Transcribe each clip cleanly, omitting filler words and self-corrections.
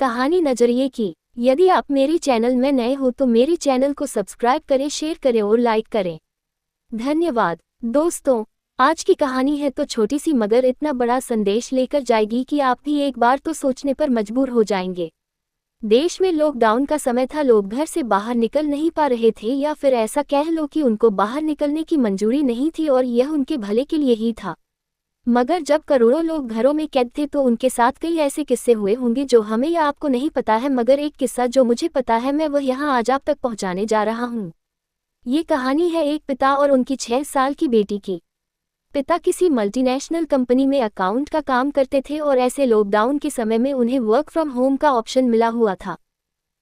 कहानी नजरिए की। यदि आप मेरी चैनल में नए हो तो मेरी चैनल को सब्सक्राइब करें, शेयर करें और लाइक करें। धन्यवाद। दोस्तों, आज की कहानी है तो छोटी सी मगर इतना बड़ा संदेश लेकर जाएगी कि आप भी एक बार तो सोचने पर मजबूर हो जाएंगे। देश में लॉकडाउन का समय था, लोग घर से बाहर निकल नहीं पा रहे थे, या फिर ऐसा कह लो कि उनको बाहर निकलने की मंजूरी नहीं थी और यह उनके भले के लिए ही था। मगर जब करोड़ों लोग घरों में कैद थे तो उनके साथ कई ऐसे किस्से हुए होंगे जो हमें या आपको नहीं पता है, मगर एक किस्सा जो मुझे पता है मैं वह यहाँ आज आप तक पहुँचाने जा रहा हूँ। ये कहानी है एक पिता और उनकी 6 साल की बेटी की। पिता किसी मल्टीनेशनल कंपनी में अकाउंट का काम करते थे और ऐसे लॉकडाउन के समय में उन्हें वर्क फ्रॉम होम का ऑप्शन मिला हुआ था।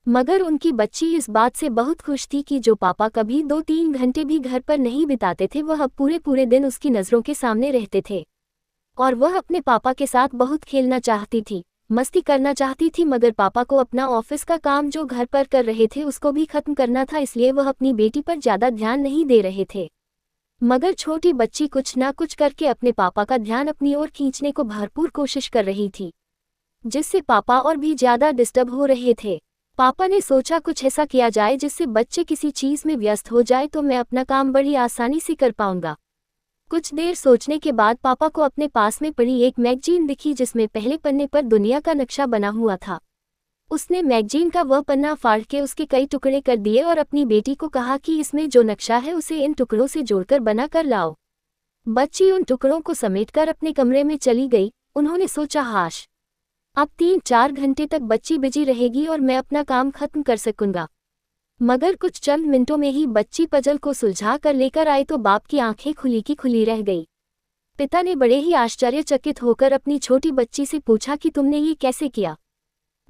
मगर उनकी बच्ची इस बात से बहुत खुश थी कि जो पापा कभी 2-3 घंटे भी घर पर नहीं बिताते थे वह अब पूरे पूरे दिन उसकी नज़रों के सामने रहते थे। और वह अपने पापा के साथ बहुत खेलना चाहती थी, मस्ती करना चाहती थी, मगर पापा को अपना ऑफिस का काम जो घर पर कर रहे थे उसको भी खत्म करना था, इसलिए वह अपनी बेटी पर ज़्यादा ध्यान नहीं दे रहे थे। मगर छोटी बच्ची कुछ ना कुछ करके अपने पापा का ध्यान अपनी ओर खींचने को भरपूर कोशिश कर रही थी, जिससे पापा और भी ज़्यादा डिस्टर्ब हो रहे थे। पापा ने सोचा कुछ ऐसा किया जाए जिससे बच्चे किसी चीज़ में व्यस्त हो जाए तो मैं अपना काम बड़ी आसानी से कर पाऊंगा। कुछ देर सोचने के बाद पापा को अपने पास में पड़ी एक मैगजीन दिखी जिसमें पहले पन्ने पर दुनिया का नक्शा बना हुआ था। उसने मैगजीन का वह पन्ना फाड़ के उसके कई टुकड़े कर दिए और अपनी बेटी को कहा कि इसमें जो नक्शा है उसे इन टुकड़ों से जोड़कर बना कर लाओ। बच्ची उन टुकड़ों को समेटकर अपने कमरे में चली गई। उन्होंने सोचा, हाश, अब 3-4 घंटे तक बच्ची बिजी रहेगी और मैं अपना काम खत्म कर सकूंगा। मगर कुछ चंद मिनटों में ही बच्ची पजल को सुलझा कर लेकर आई तो बाप की आंखें खुली की खुली रह गई। पिता ने बड़े ही आश्चर्यचकित होकर अपनी छोटी बच्ची से पूछा कि तुमने ये कैसे किया।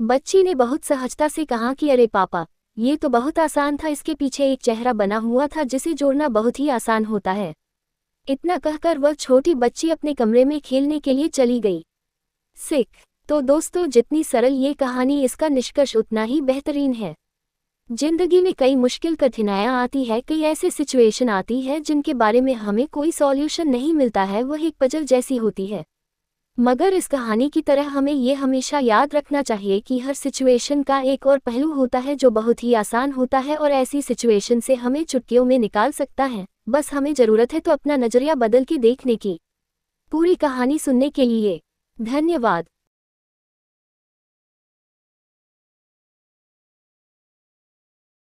बच्ची ने बहुत सहजता से कहा कि अरे पापा, ये तो बहुत आसान था, इसके पीछे एक चेहरा बना हुआ था जिसे जोड़ना बहुत ही आसान होता है। इतना कहकर वह छोटी बच्ची अपने कमरे में खेलने के लिए चली गई। सीख। तो दोस्तों, जितनी सरल ये कहानी, इसका निष्कर्ष उतना ही बेहतरीन है। जिंदगी में कई मुश्किल कठिनाइयाँ आती है, कई ऐसे सिचुएशन आती है जिनके बारे में हमें कोई सॉल्यूशन नहीं मिलता है, वह एक पजल जैसी होती है। मगर इस कहानी की तरह हमें ये हमेशा याद रखना चाहिए कि हर सिचुएशन का एक और पहलू होता है जो बहुत ही आसान होता है और ऐसी सिचुएशन से हमें चुटकियों में निकाल सकता है। बस हमें ज़रूरत है तो अपना नज़रिया बदल के देखने की। पूरी कहानी सुनने के लिए धन्यवाद।